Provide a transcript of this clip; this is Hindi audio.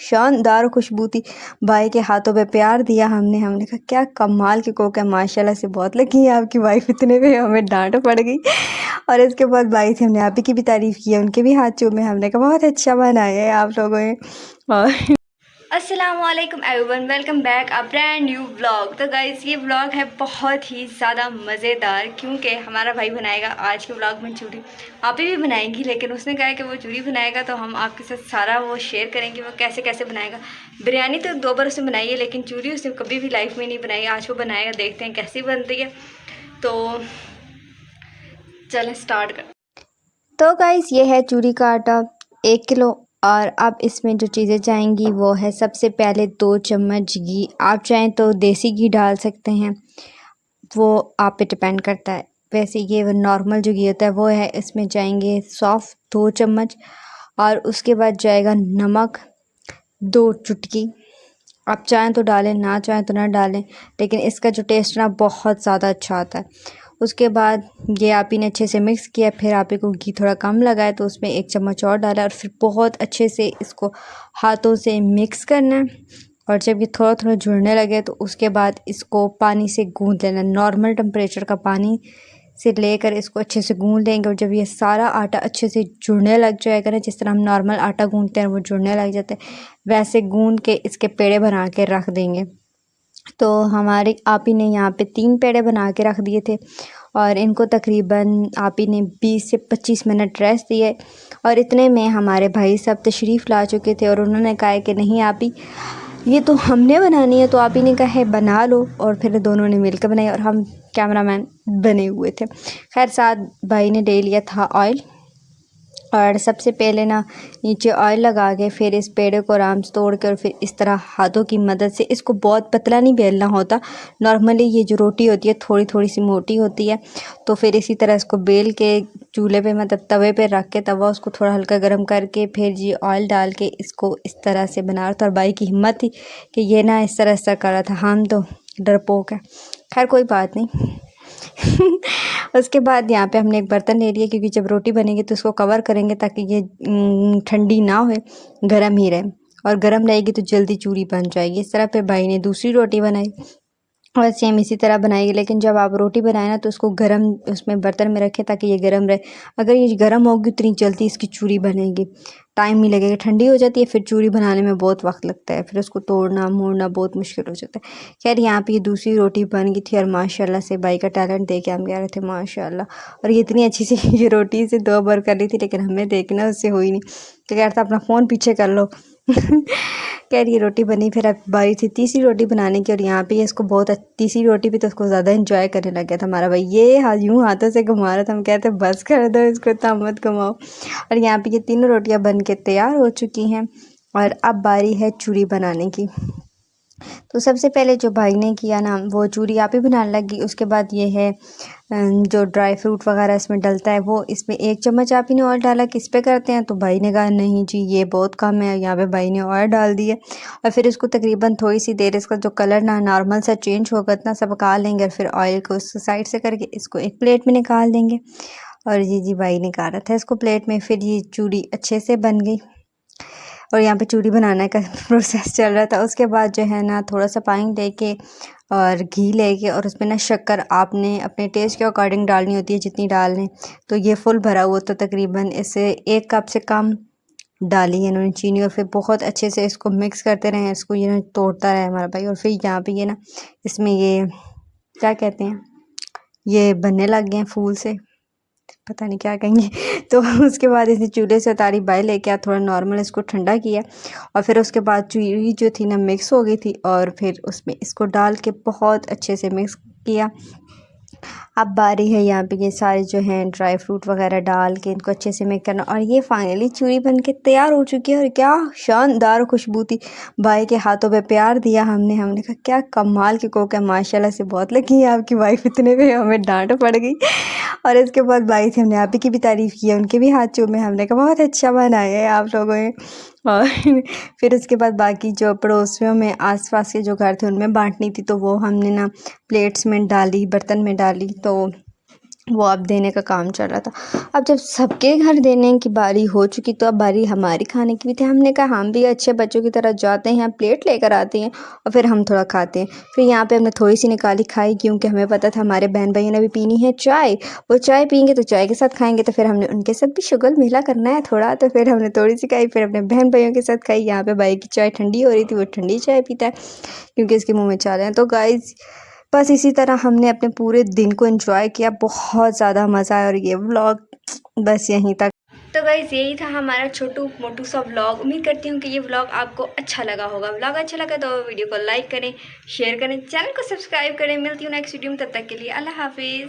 शानदार खुशबू थी। भाई के हाथों पे प्यार दिया हमने कहा क्या कमाल की कोक है, माशाल्लाह से बहुत लगी है आपकी वाइफ। इतने में हमें डांट पड़ गई। और इसके बाद भाई से हमने आप ही की भी तारीफ़ की है, उनके भी हाथ चूमे। हमने कहा बहुत अच्छा बनाया है आप लोगों ने। और अस्सलामुअलैकुम everyone, welcome back a brand new vlog. तो गाइज़ ये व्लॉग है बहुत ही ज़्यादा मज़ेदार, क्योंकि हमारा भाई बनाएगा आज के व्लॉग में चूरी। आप ही भी बनाएंगी, लेकिन उसने कहा है कि वो चूरी बनाएगा, तो हम आपके साथ सारा वो शेयर करेंगे वो कैसे कैसे बनाएगा। बिरयानी तो 2 बार उसने बनाई है, लेकिन चूरी उसने कभी भी लाइफ में नहीं बनाई। आज वो बनाएगा, देखते हैं कैसी बनती है। तो चलें स्टार्ट कर। तो गाइज़ ये है चूरी का आटा 1 किलो। और अब इसमें जो चीज़ें जाएंगी वो है सबसे पहले 2 चम्मच घी। आप चाहें तो देसी घी डाल सकते हैं, वो आप पे डिपेंड करता है। वैसे ये नॉर्मल जो घी होता है वो है। इसमें जाएंगे सौंफ 2 चम्मच, और उसके बाद जाएगा नमक 2 चुटकी। आप चाहें तो डालें, ना चाहें तो ना डालें, लेकिन इसका जो टेस्ट ना बहुत ज़्यादा अच्छा आता है। उसके बाद ये आप ही ने अच्छे से मिक्स किया। फिर आप ही को घी थोड़ा कम लगा है तो उसमें 1 चम्मच और डाला, और फिर बहुत अच्छे से इसको हाथों से मिक्स करना है। और जब ये थोड़ा थोड़ा जुड़ने लगे तो उसके बाद इसको पानी से गूँध लेना। नॉर्मल टेम्परेचर का पानी से लेकर इसको अच्छे से गूँध लेंगे। और जब ये सारा आटा अच्छे से जुड़ने लग जाएगा ना, जिस तरह हम नॉर्मल आटा गूँधते हैं वो जुड़ने लग जाता है, वैसे गूँध के इसके पेड़े बना के रख देंगे। तो हमारे आप ही ने यहाँ पे 3 पेड़े बना के रख दिए थे, और इनको तकरीबन आप ही ने 20 से 25 मिनट रेस्ट दिए। और इतने में हमारे भाई साहब तशरीफ़ ला चुके थे, और उन्होंने कहा कि नहीं आप ही, ये तो हमने बनानी है। तो आप ही ने कहा है बना लो, और फिर दोनों ने मिलकर बनाई, और हम कैमरामैन बने हुए थे। खैर साथ भाई ने ले लिया था ऑयल, और सबसे पहले ना नीचे ऑयल लगा के फिर इस पेड़े को आराम से तोड़ कर फिर इस तरह हाथों की मदद से, इसको बहुत पतला नहीं बेलना होता। नॉर्मली ये जो रोटी होती है थोड़ी थोड़ी सी मोटी होती है, तो फिर इसी तरह इसको बेल के चूल्हे पे मतलब तवे पे रख के, तवा उसको थोड़ा हल्का गर्म करके फिर जी ऑयल डाल के इसको इस तरह से बना रहा था। और भाई की हिम्मत थी कि ये ना इस तरह कर रहा था, हम तो डरपोक है। खैर कोई बात नहीं। उसके बाद यहाँ पे हमने एक बर्तन ले लिया, क्योंकि जब रोटी बनेगी तो उसको कवर करेंगे ताकि ये ठंडी ना हो, गर्म ही रहे। और गर्म रहेगी तो जल्दी चूरी बन जाएगी। इस तरह फिर भाई ने दूसरी रोटी बनाई, और सेम इसी तरह बनाएगी। लेकिन जब आप रोटी बनाए ना तो उसको गरम उसमें बर्तन में रखें ताकि ये गरम रहे। अगर ये गरम होगी उतनी जल्दी इसकी चूरी बनेगी, टाइम नहीं लगेगा। ठंडी हो जाती है फिर चूरी बनाने में बहुत वक्त लगता है, फिर उसको तोड़ना मोड़ना बहुत मुश्किल हो जाता है। खैर यहाँ पे ये दूसरी रोटी बन गई थी, और माशाल्लाह से भाई का टैलेंट देख के हम कह रहे थे माशाल्लाह। और ये इतनी अच्छी सी ये रोटी से 2 बार कर ली थी, लेकिन हमें देखना उससे हुई नहीं, तो कह रहा था अपना फ़ोन पीछे कर लो। खैर ये रोटी बनी, फिर अब बारी थी तीसरी रोटी बनाने की। और यहाँ पे इसको बहुत तीसरी रोटी भी तो उसको ज़्यादा एंजॉय करने लग गया था हमारा भाई। ये यूँ हाथों से घुमा रहा था, हम कहते बस कर दो इसको, इतना मत घुमाओ। और यहाँ पे ये तीनों रोटियाँ बन के तैयार हो चुकी हैं, और अब बारी है चूरी बनाने की। तो सबसे पहले जो भाई ने किया ना वो चूरी आप ही बनाने लगी। उसके बाद ये है जो ड्राई फ्रूट वगैरह इसमें डलता है, वो इसमें 1 चम्मच आप ही ने ऑयल डाला। किस पे करते हैं, तो भाई ने कहा नहीं जी ये बहुत कम है, यहाँ पे भाई ने ऑयल डाल दिया। और फिर इसको तकरीबन थोड़ी सी देर इसका जो कलर ना नॉर्मल सा चेंज होगा इतना सब पका लेंगे, और फिर ऑयल को उस साइड से करके इसको एक प्लेट में निकाल देंगे। और जी भाई निकाला था इसको प्लेट में। फिर ये चूरी अच्छे से बन गई, और यहाँ पे चूरी बनाने का प्रोसेस चल रहा था। उसके बाद जो है ना थोड़ा सा पानी लेके और घी लेके, और उसमें ना शक्कर आपने अपने टेस्ट के अकॉर्डिंग डालनी होती है जितनी डालने। तो ये फुल भरा हुआ तो तकरीबन इसे 1 कप से कम डाली है इन्होंने चीनी। और फिर बहुत अच्छे से इसको मिक्स करते रहे, इसको ये तोड़ता रहे हमारा भाई। और फिर यहाँ पे ये ना इसमें ये क्या कहते हैं, ये बनने लग गए हैं फूल से, पता नहीं क्या कहेंगे। तो उसके बाद इसे चूल्हे से उतारी, बाई लेके आ थोड़ा नॉर्मल इसको ठंडा किया। और फिर उसके बाद चूरी जो थी ना मिक्स हो गई थी, और फिर उसमें इसको डाल के बहुत अच्छे से मिक्स किया। अब बारी है यहाँ पे ये सारे जो हैं ड्राई फ्रूट वगैरह डाल के इनको अच्छे से मिक्स करना। और ये फाइनली चूरी बन के तैयार हो चुकी है, और क्या शानदार खुशबू थी। भाई के हाथों पे प्यार दिया हमने कहा क्या कमाल की कोक है, माशाल्लाह से बहुत लगी है आपकी वाइफ। इतने में हमें डांट पड़ गई। और इसके बाद भाई से हमने आप ही की भी तारीफ़ की है, उनके भी हाथ चूमे। हमने कहा बहुत अच्छा बनाया है आप लोगों ने। और फिर उसके बाद बाकी जो पड़ोसियों में आसपास के जो घर थे उनमें बांटनी थी, तो वो हमने ना प्लेट्स में डाली, बर्तन में डाली। तो वो अब देने का काम चल रहा था। अब जब सबके घर देने की बारी हो चुकी तो अब बारी हमारी खाने की भी थी। हमने कहा हम भी अच्छे बच्चों की तरह जाते हैं, प्लेट लेकर आते हैं और फिर हम थोड़ा खाते हैं। फिर यहाँ पे हमने थोड़ी सी निकाली खाई, क्योंकि हमें पता था हमारे बहन भाइयों ने भी पीनी है चाय। वो चाय पियेंगे तो चाय के साथ खाएंगे, तो फिर हमने उनके साथ भी शुगल मेला करना है थोड़ा, तो फिर हमने थोड़ी सी खाई, फिर अपने बहन भाइयों के साथ खाई। यहाँ पे भाई की चाय ठंडी हो रही थी, वो ठंडी चाय पीता है क्योंकि इसके मुँह में चाल है। तो गाइज़ बस इसी तरह हमने अपने पूरे दिन को एंजॉय किया, बहुत ज़्यादा मज़ा आया। और ये व्लॉग बस यहीं तक। तो गाइस यही था हमारा छोटू मोटू सा व्लॉग। उम्मीद करती हूँ कि ये व्लॉग आपको अच्छा लगा होगा। व्लॉग अच्छा लगा तो वीडियो को लाइक करें, शेयर करें, चैनल को सब्सक्राइब करें। मिलती हूँ नेक्स्ट वीडियो में, तब तक के लिए अल्लाह हाफिज़।